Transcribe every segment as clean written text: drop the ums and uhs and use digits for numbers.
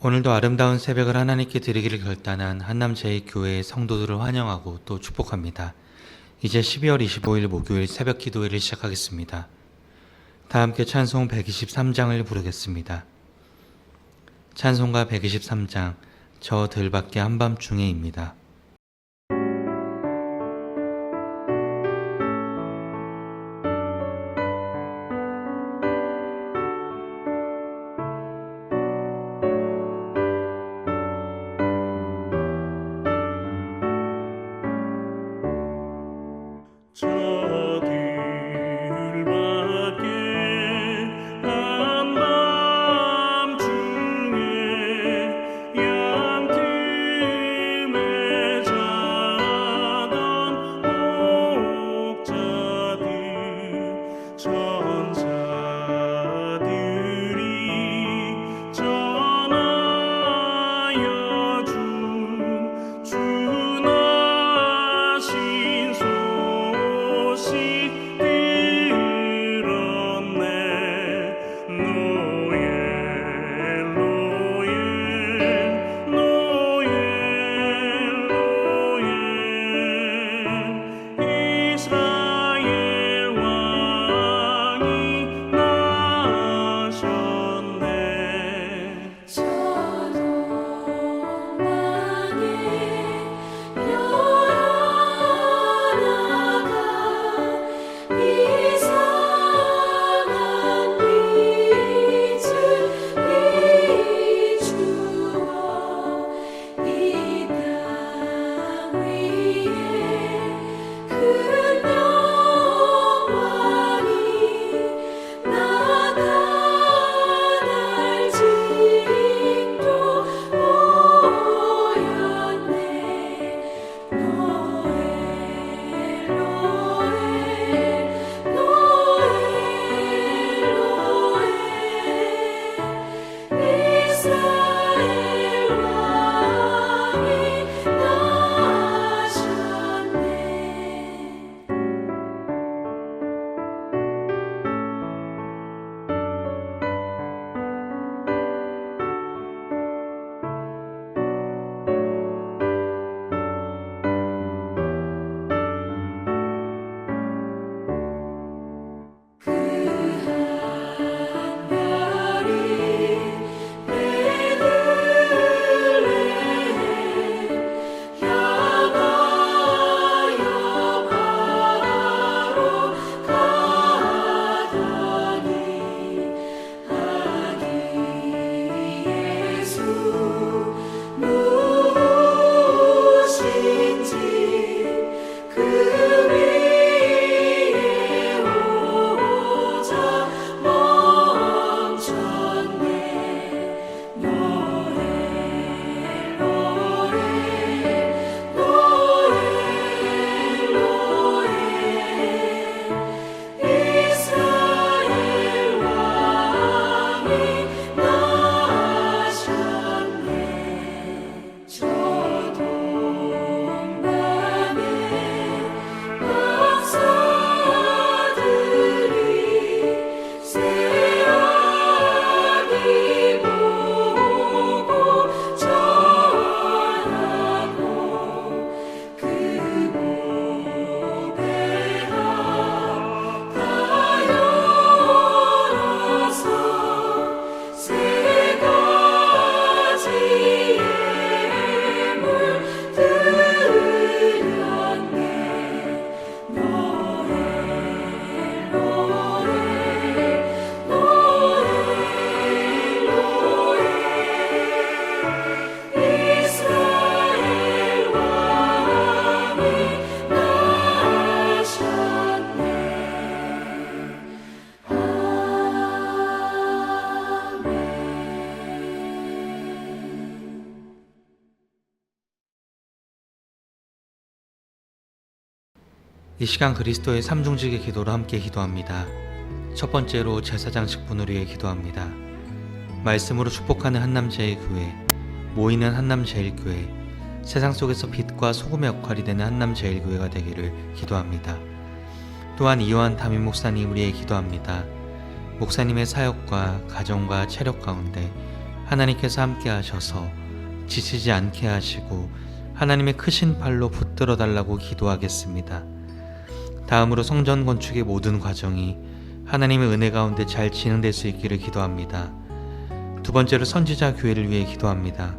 오늘도 아름다운 새벽을 하나님께 드리기를 결단한 한남제일교회의 성도들을 환영하고 또 축복합니다. 이제 12월 25일 목요일 새벽 기도회를 시작하겠습니다. 다 함께 찬송 123장을 부르겠습니다. 찬송가 123장 저 들밖에 한밤중에입니다. 이 시간 그리스도의 삼중직의 기도로 함께 기도합니다. 첫 번째로 제사장 직분을 위해 기도합니다. 말씀으로 축복하는 한남제일교회, 모이는 한남제일교회, 세상 속에서 빛과 소금의 역할이 되는 한남제일교회가 되기를 기도합니다. 또한 이요한 담임 목사님 위해 기도합니다. 목사님의 사역과 가정과 체력 가운데 하나님께서 함께 하셔서 지치지 않게 하시고 하나님의 크신 팔로 붙들어 달라고 기도하겠습니다. 다음으로 성전 건축의 모든 과정이 하나님의 은혜 가운데 잘 진행될 수 있기를 기도합니다. 두 번째로 선지자 교회를 위해 기도합니다.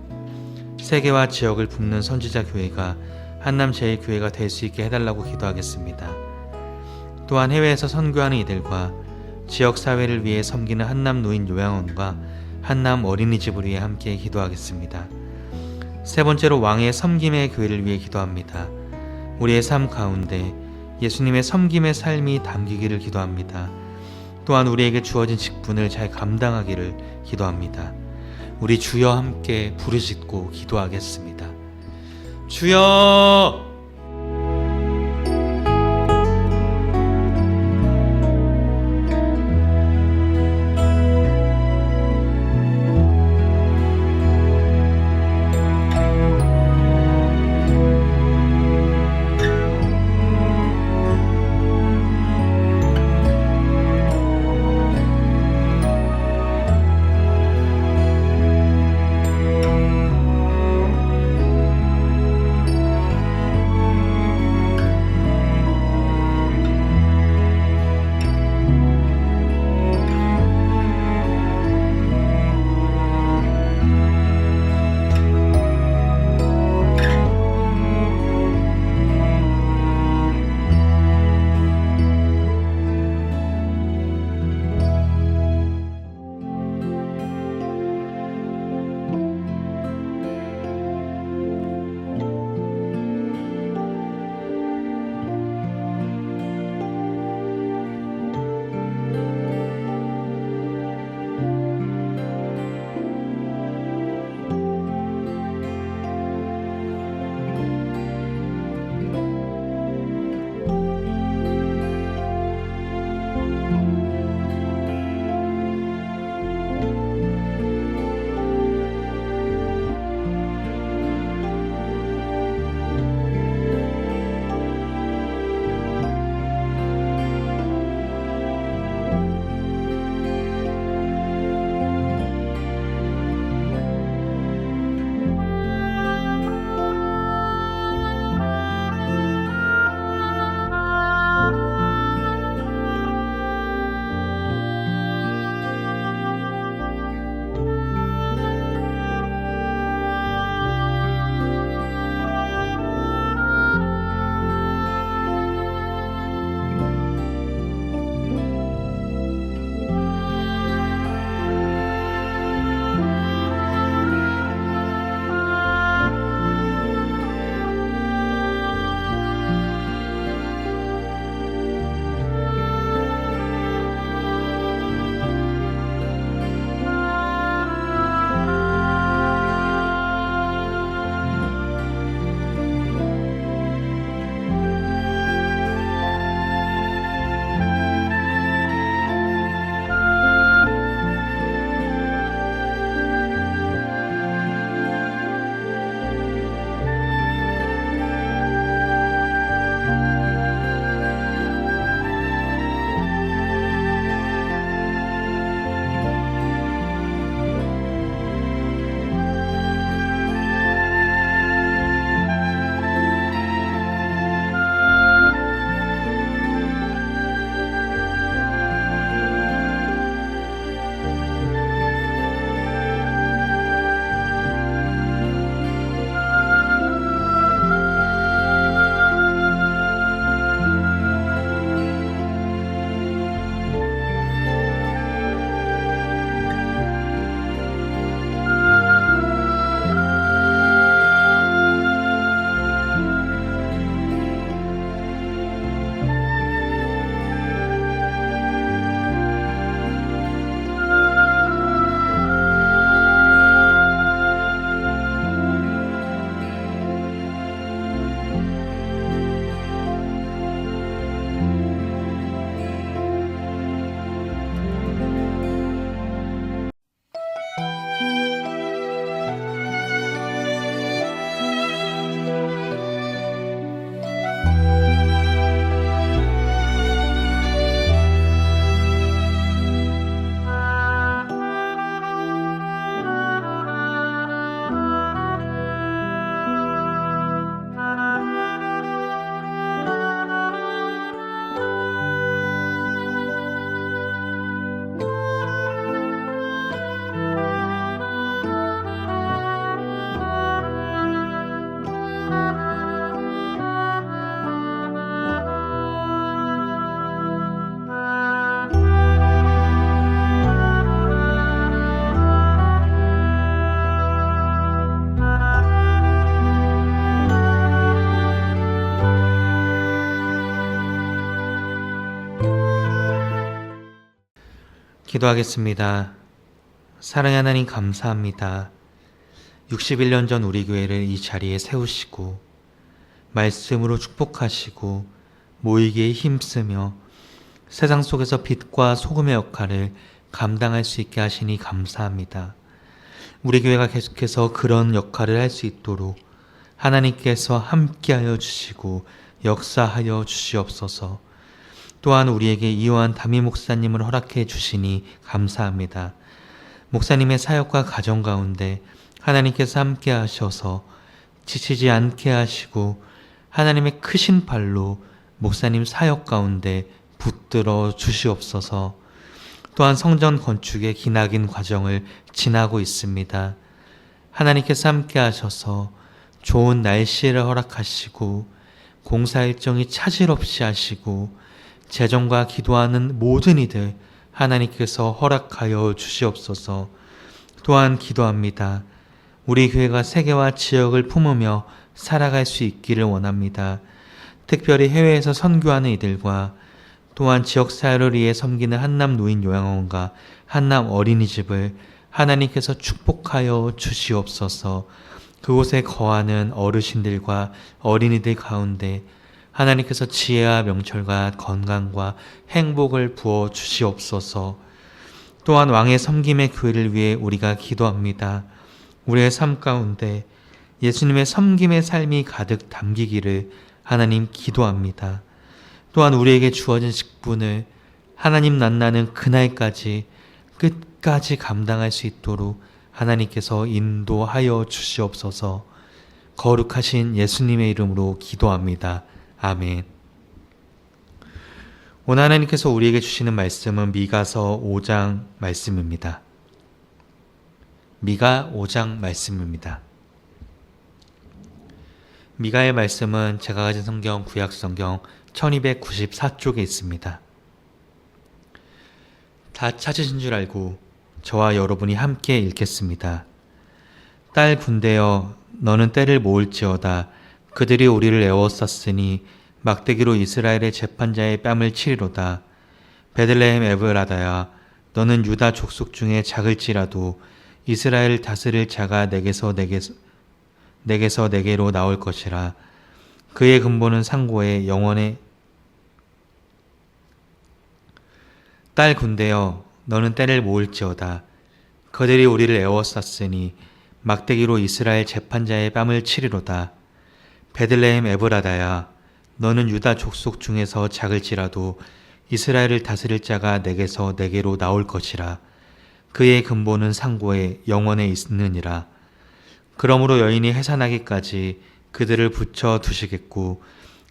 세계와 지역을 붓는 선지자 교회가 한남제일교회가 될 수 있게 해달라고 기도하겠습니다. 또한 해외에서 선교하는 이들과 지역사회를 위해 섬기는 한남노인 요양원과 한남 어린이집을 위해 함께 기도하겠습니다. 세 번째로 왕의 섬김의 교회를 위해 기도합니다. 우리의 삶 가운데 예수님의 섬김의 삶이 담기기를 기도합니다. 또한 우리에게 주어진 직분을 잘 감당하기를 기도합니다. 우리 주여 함께 부르짖고 기도하겠습니다. 주여! 기도하겠습니다. 사랑의 하나님 감사합니다. 61년 전 우리 교회를 이 자리에 세우시고 말씀으로 축복하시고 모이기에 힘쓰며 세상 속에서 빛과 소금의 역할을 감당할 수 있게 하시니 감사합니다. 우리 교회가 계속해서 그런 역할을 할 수 있도록 하나님께서 함께하여 주시고 역사하여 주시옵소서. 또한 우리에게 이요한 담임 목사님을 허락해 주시니 감사합니다. 목사님의 사역과 가정 가운데 하나님께서 함께 하셔서 지치지 않게 하시고 하나님의 크신 발로 목사님 사역 가운데 붙들어 주시옵소서. 또한 성전 건축의 기나긴 과정을 지나고 있습니다. 하나님께서 함께 하셔서 좋은 날씨를 허락하시고 공사 일정이 차질 없이 하시고 재정과 기도하는 모든 이들 하나님께서 허락하여 주시옵소서. 또한 기도합니다. 우리 교회가 세계와 지역을 품으며 살아갈 수 있기를 원합니다. 특별히 해외에서 선교하는 이들과 또한 지역사회를 위해 섬기는 한남 노인 요양원과 한남 어린이집을 하나님께서 축복하여 주시옵소서. 그곳에 거하는 어르신들과 어린이들 가운데 하나님께서 지혜와 명철과 건강과 행복을 부어 주시옵소서. 또한 왕의 섬김의 교회를 위해 우리가 기도합니다. 우리의 삶 가운데 예수님의 섬김의 삶이 가득 담기기를 하나님 기도합니다. 또한 우리에게 주어진 직분을 하나님 만나는 그날까지 끝까지 감당할 수 있도록 하나님께서 인도하여 주시옵소서. 거룩하신 예수님의 이름으로 기도합니다. 아멘. 오늘 하나님께서 우리에게 주시는 말씀은 미가서 5장 말씀입니다. 미가 5장 말씀입니다. 미가의 말씀은 제가 가진 성경 구약 성경 1294쪽에 있습니다. 다 찾으신 줄 알고 저와 여러분이 함께 읽겠습니다. 딸 군대여 너는 때를 모을지어다. 그들이 우리를 애워쌌으니 막대기로 이스라엘의 재판자의 뺨을 치리로다. 베들레헴 에브라다야 너는 유다 족속 중에 작을지라도 이스라엘을 다스릴 자가 내게서 내게로 나올 것이라. 그의 근본은 상고에 영원의 딸 군대여 너는 때를 모을지어다. 그들이 우리를 애워쌌으니 막대기로 이스라엘 재판자의 뺨을 치리로다. 베들레헴 에브라다야 너는 유다 족속 중에서 작을지라도 이스라엘을 다스릴 자가 내게로 나올 것이라. 그의 근본은 상고에 영원에 있느니라. 그러므로 여인이 해산하기까지 그들을 붙여 두시겠고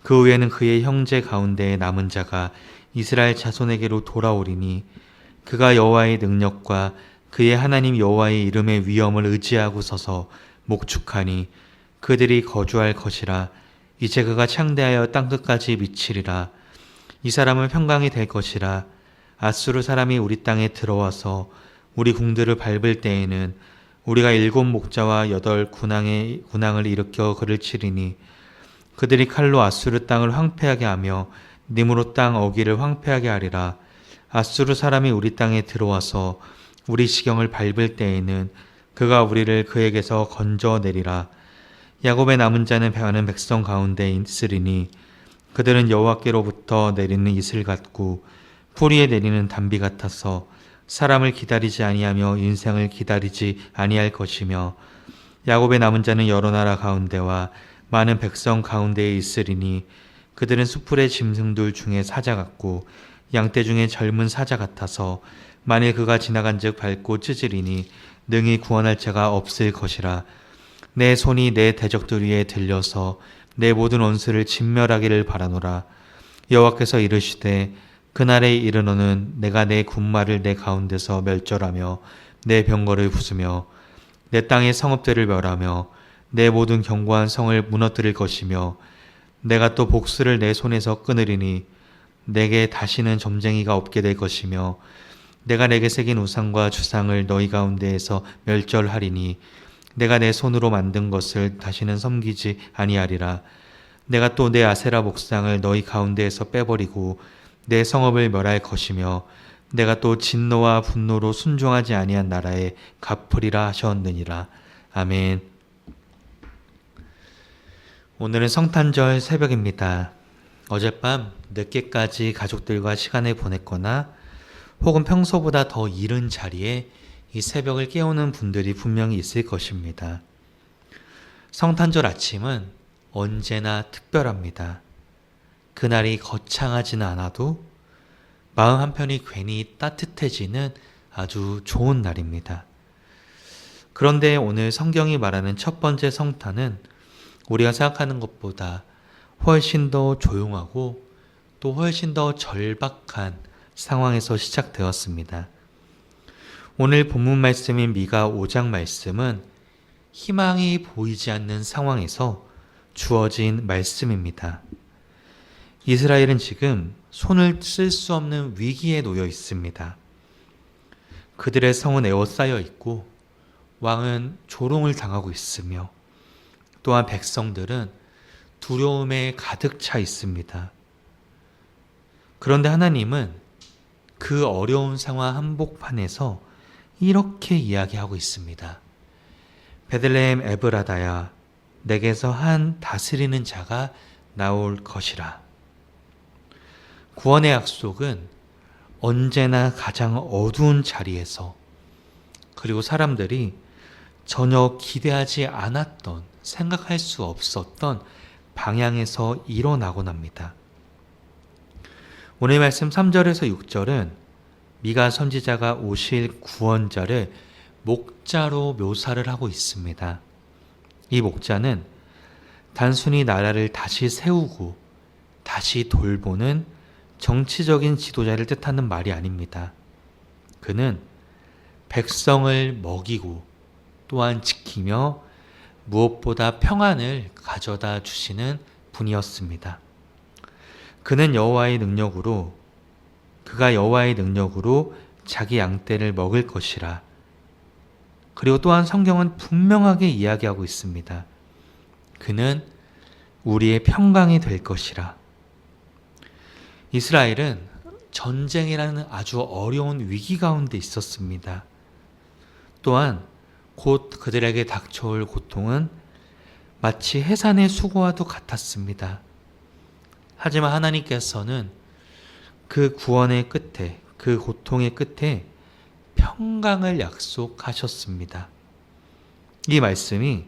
그 후에는 그의 형제 가운데 남은 자가 이스라엘 자손에게로 돌아오리니 그가 여호와의 능력과 그의 하나님 여호와의 이름의 위엄을 의지하고 서서 목축하니 그들이 거주할 것이라. 이제 그가 창대하여 땅끝까지 미치리라. 이 사람은 평강이 될 것이라. 아수르 사람이 우리 땅에 들어와서 우리 궁들을 밟을 때에는 우리가 7 목자와 8 군왕을 일으켜 그를 치리니 그들이 칼로 아수르 땅을 황폐하게 하며 니므롯 땅 어기를 황폐하게 하리라. 아수르 사람이 우리 땅에 들어와서 우리 시경을 밟을 때에는 그가 우리를 그에게서 건져내리라. 야곱의 남은 자는 많은 백성 가운데 있으리니 그들은 여호와께로부터 내리는 이슬 같고 풀이에 내리는 단비 같아서 사람을 기다리지 아니하며 인생을 기다리지 아니할 것이며 야곱의 남은 자는 여러 나라 가운데와 많은 백성 가운데에 있으리니 그들은 수풀의 짐승들 중에 사자 같고 양떼 중에 젊은 사자 같아서 만일 그가 지나간즉 밟고 찢으리니 능히 구원할 자가 없을 것이라. 내 손이 내 대적들 위에 들려서 내 모든 원수를 진멸하기를 바라노라. 여호와께서 이르시되 그날에 이르노는 내가 내 군마를 내 가운데서 멸절하며 내 병거를 부수며 내 땅의 성읍들을 멸하며 내 모든 견고한 성을 무너뜨릴 것이며 내가 또 복수를 내 손에서 끊으리니 내게 다시는 점쟁이가 없게 될 것이며 내가 내게 새긴 우상과 주상을 너희 가운데에서 멸절하리니 내가 내 손으로 만든 것을 다시는 섬기지 아니하리라. 내가 또 내 아세라 목상을 너희 가운데에서 빼버리고 내 성읍을 멸할 것이며 내가 또 진노와 분노로 순종하지 아니한 나라에 갚으리라 하셨느니라. 아멘. 오늘은 성탄절 새벽입니다. 어젯밤 늦게까지 가족들과 시간을 보냈거나 혹은 평소보다 더 이른 자리에 이 새벽을 깨우는 분들이 분명히 있을 것입니다. 성탄절 아침은 언제나 특별합니다. 그날이 거창하지는 않아도 마음 한편이 괜히 따뜻해지는 아주 좋은 날입니다. 그런데 오늘 성경이 말하는 첫 번째 성탄은 우리가 생각하는 것보다 훨씬 더 조용하고 또 훨씬 더 절박한 상황에서 시작되었습니다. 오늘 본문 말씀인 미가 5장 말씀은 희망이 보이지 않는 상황에서 주어진 말씀입니다. 이스라엘은 지금 손을 쓸 수 없는 위기에 놓여 있습니다. 그들의 성은 에워싸여 있고 왕은 조롱을 당하고 있으며 또한 백성들은 두려움에 가득 차 있습니다. 그런데 하나님은 그 어려운 상황 한복판에서 이렇게 이야기하고 있습니다. 베들레헴 에브라다야, 내게서 한 다스리는 자가 나올 것이라. 구원의 약속은 언제나 가장 어두운 자리에서 그리고 사람들이 전혀 기대하지 않았던, 생각할 수 없었던 방향에서 일어나곤 합니다. 오늘 말씀 3절에서 6절은 미가 선지자가 오실 구원자를 목자로 묘사를 하고 있습니다. 이 목자는 단순히 나라를 다시 세우고 다시 돌보는 정치적인 지도자를 뜻하는 말이 아닙니다. 그는 백성을 먹이고 또한 지키며 무엇보다 평안을 가져다 주시는 분이었습니다. 그가 여호와의 능력으로 자기 양떼를 먹을 것이라. 그리고 또한 성경은 분명하게 이야기하고 있습니다. 그는 우리의 평강이 될 것이라. 이스라엘은 전쟁이라는 아주 어려운 위기 가운데 있었습니다. 또한 곧 그들에게 닥쳐올 고통은 마치 해산의 수고와도 같았습니다. 하지만 하나님께서는 그 구원의 끝에, 그 고통의 끝에 평강을 약속하셨습니다. 이 말씀이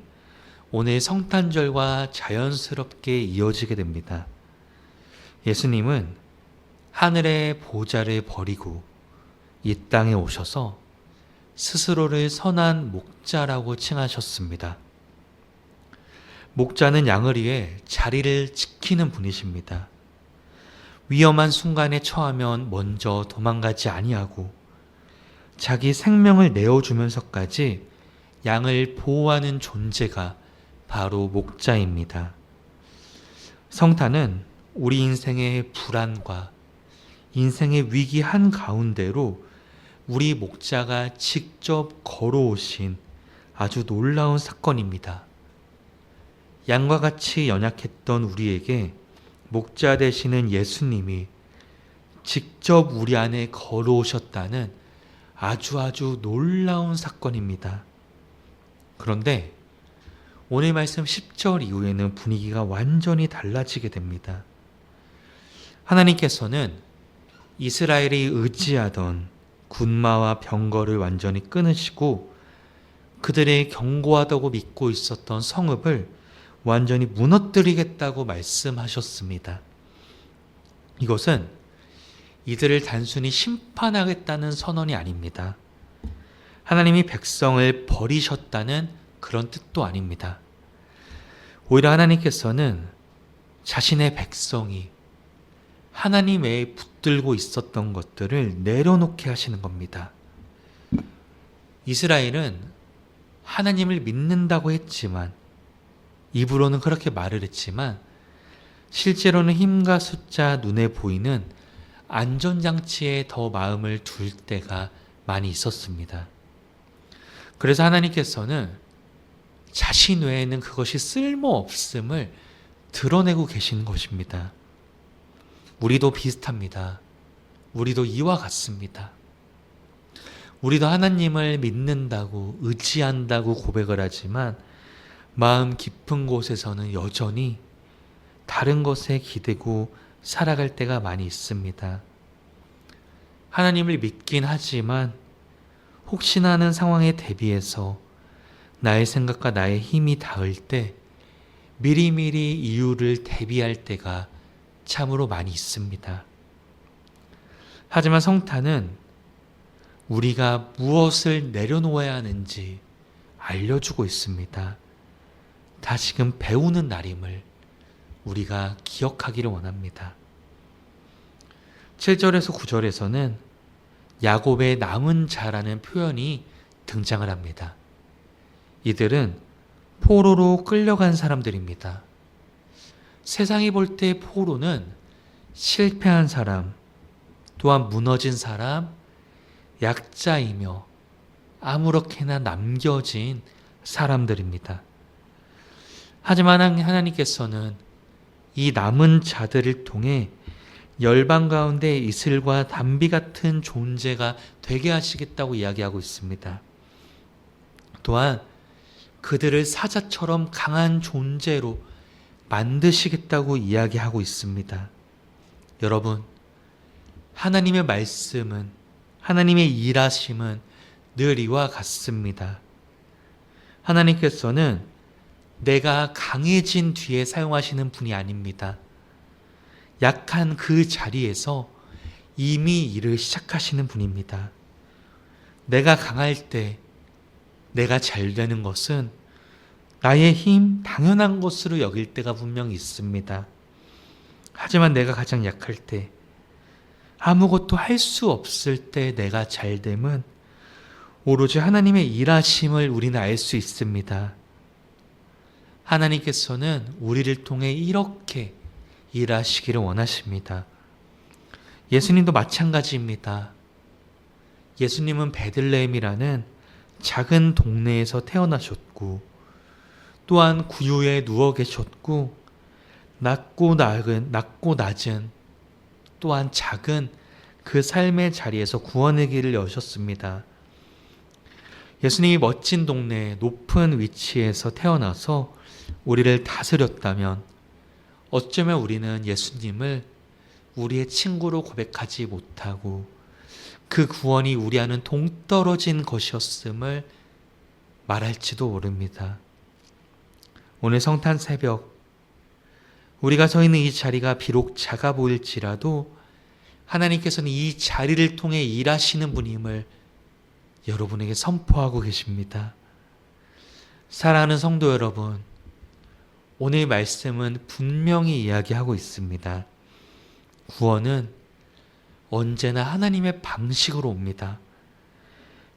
오늘 성탄절과 자연스럽게 이어지게 됩니다. 예수님은 하늘의 보좌를 버리고 이 땅에 오셔서 스스로를 선한 목자라고 칭하셨습니다. 목자는 양을 위해 자리를 지키는 분이십니다. 위험한 순간에 처하면 먼저 도망가지 아니하고 자기 생명을 내어주면서까지 양을 보호하는 존재가 바로 목자입니다. 성탄은 우리 인생의 불안과 인생의 위기 한가운데로 우리 목자가 직접 걸어오신 아주 놀라운 사건입니다. 양과 같이 연약했던 우리에게 목자 되시는 예수님이 직접 우리 안에 걸어오셨다는 아주 놀라운 사건입니다. 그런데 오늘 말씀 10절 이후에는 분위기가 완전히 달라지게 됩니다. 하나님께서는 이스라엘이 의지하던 군마와 병거를 완전히 끊으시고 그들의 견고하다고 믿고 있었던 성읍을 완전히 무너뜨리겠다고 말씀하셨습니다. 이것은 이들을 단순히 심판하겠다는 선언이 아닙니다. 하나님이 백성을 버리셨다는 그런 뜻도 아닙니다. 오히려 하나님께서는 자신의 백성이 하나님 외에 붙들고 있었던 것들을 내려놓게 하시는 겁니다. 이스라엘은 하나님을 믿는다고 했지만, 입으로는 그렇게 말을 했지만 실제로는 힘과 숫자, 눈에 보이는 안전장치에 더 마음을 둘 때가 많이 있었습니다. 그래서 하나님께서는 자신 외에는 그것이 쓸모없음을 드러내고 계시는 것입니다. 우리도 비슷합니다. 우리도 이와 같습니다. 우리도 하나님을 믿는다고 의지한다고 고백을 하지만 마음 깊은 곳에서는 여전히 다른 것에 기대고 살아갈 때가 많이 있습니다. 하나님을 믿긴 하지만 혹시나 하는 상황에 대비해서 나의 생각과 나의 힘이 닿을 때 미리미리 이유를 대비할 때가 참으로 많이 있습니다. 하지만 성탄은 우리가 무엇을 내려놓아야 하는지 알려주고 있습니다. 다시금 배우는 날임을 우리가 기억하기를 원합니다. 7절에서 9절에서는 야곱의 남은 자라는 표현이 등장을 합니다. 이들은 포로로 끌려간 사람들입니다. 세상이 볼 때 포로는 실패한 사람, 또한 무너진 사람, 약자이며 아무렇게나 남겨진 사람들입니다. 하지만 하나님께서는 이 남은 자들을 통해 열방 가운데 이슬과 담비 같은 존재가 되게 하시겠다고 이야기하고 있습니다. 또한 그들을 사자처럼 강한 존재로 만드시겠다고 이야기하고 있습니다. 여러분, 하나님의 말씀은, 하나님의 일하심은 늘 이와 같습니다. 하나님께서는 내가 강해진 뒤에 사용하시는 분이 아닙니다. 약한 그 자리에서 이미 일을 시작하시는 분입니다. 내가 강할 때 내가 잘 되는 것은 나의 힘, 당연한 것으로 여길 때가 분명히 있습니다. 하지만 내가 가장 약할 때, 아무것도 할 수 없을 때 내가 잘됨은 오로지 하나님의 일하심을 우리는 알 수 있습니다. 하나님께서는 우리를 통해 이렇게 일하시기를 원하십니다. 예수님도 마찬가지입니다. 예수님은 베들레헴이라는 작은 동네에서 태어나셨고, 또한 구유에 누워 계셨고, 낮고 낮은 또한 작은 그 삶의 자리에서 구원의 길을 여셨습니다. 예수님이 멋진 동네 높은 위치에서 태어나서 우리를 다스렸다면 어쩌면 우리는 예수님을 우리의 친구로 고백하지 못하고 그 구원이 우리와는 동떨어진 것이었음을 말할지도 모릅니다. 오늘 성탄 새벽 우리가 서 있는 이 자리가 비록 작아 보일지라도 하나님께서는 이 자리를 통해 일하시는 분임을 여러분에게 선포하고 계십니다. 사랑하는 성도 여러분, 오늘 말씀은 분명히 이야기하고 있습니다. 구원은 언제나 하나님의 방식으로 옵니다.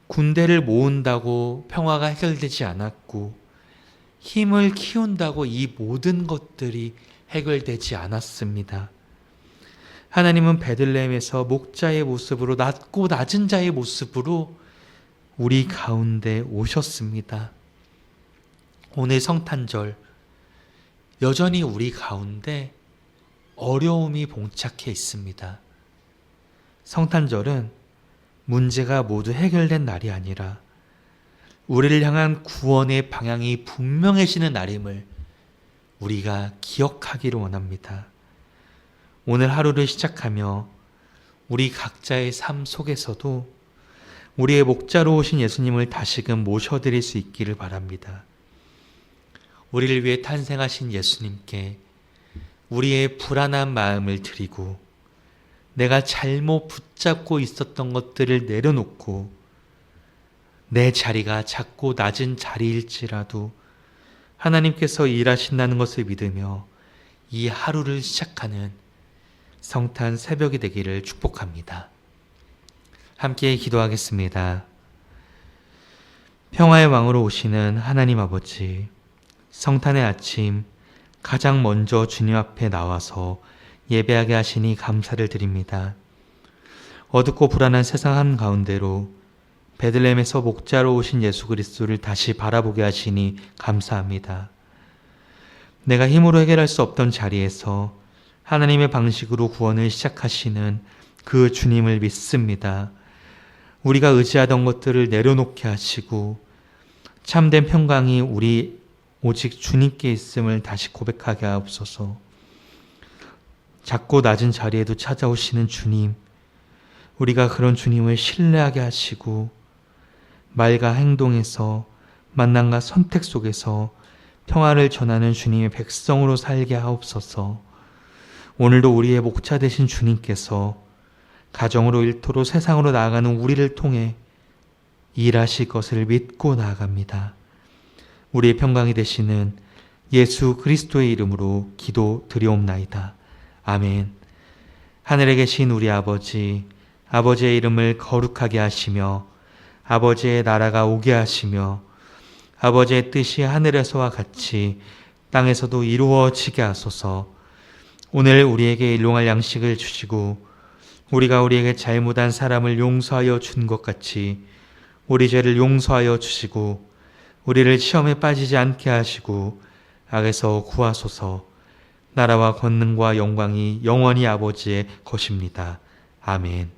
군대를 모은다고 평화가 해결되지 않았고, 힘을 키운다고 이 모든 것들이 해결되지 않았습니다. 하나님은 베들레헴에서 목자의 모습으로, 낮고 낮은 자의 모습으로 우리 가운데 오셨습니다. 오늘 성탄절 여전히 우리 가운데 어려움이 봉착해 있습니다. 성탄절은 문제가 모두 해결된 날이 아니라 우리를 향한 구원의 방향이 분명해지는 날임을 우리가 기억하기를 원합니다. 오늘 하루를 시작하며 우리 각자의 삶 속에서도 우리의 목자로 오신 예수님을 다시금 모셔드릴 수 있기를 바랍니다. 우리를 위해 탄생하신 예수님께 우리의 불안한 마음을 드리고 내가 잘못 붙잡고 있었던 것들을 내려놓고 내 자리가 작고 낮은 자리일지라도 하나님께서 일하신다는 것을 믿으며 이 하루를 시작하는 성탄 새벽이 되기를 축복합니다. 함께 기도하겠습니다. 평화의 왕으로 오시는 하나님 아버지, 성탄의 아침 가장 먼저 주님 앞에 나와서 예배하게 하시니 감사를 드립니다. 어둡고 불안한 세상 한가운데로 베들레헴에서 목자로 오신 예수 그리스도를 다시 바라보게 하시니 감사합니다. 내가 힘으로 해결할 수 없던 자리에서 하나님의 방식으로 구원을 시작하시는 그 주님을 믿습니다. 우리가 의지하던 것들을 내려놓게 하시고 참된 평강이 우리 오직 주님께 있음을 다시 고백하게 하옵소서. 작고 낮은 자리에도 찾아오시는 주님, 우리가 그런 주님을 신뢰하게 하시고 말과 행동에서 만남과 선택 속에서 평화를 전하는 주님의 백성으로 살게 하옵소서. 오늘도 우리의 목자 되신 주님께서 가정으로 일터로 세상으로 나아가는 우리를 통해 일하실 것을 믿고 나아갑니다. 우리의 평강이 되시는 예수 그리스도의 이름으로 기도 드리옵나이다. 아멘. 하늘에 계신 우리 아버지, 아버지의 이름을 거룩하게 하시며 아버지의 나라가 오게 하시며 아버지의 뜻이 하늘에서와 같이 땅에서도 이루어지게 하소서. 오늘 우리에게 일용할 양식을 주시고 우리가 우리에게 잘못한 사람을 용서하여 준 것 같이 우리 죄를 용서하여 주시고 우리를 시험에 빠지지 않게 하시고 악에서 구하소서. 나라와 권능과 영광이 영원히 아버지의 것입니다. 아멘.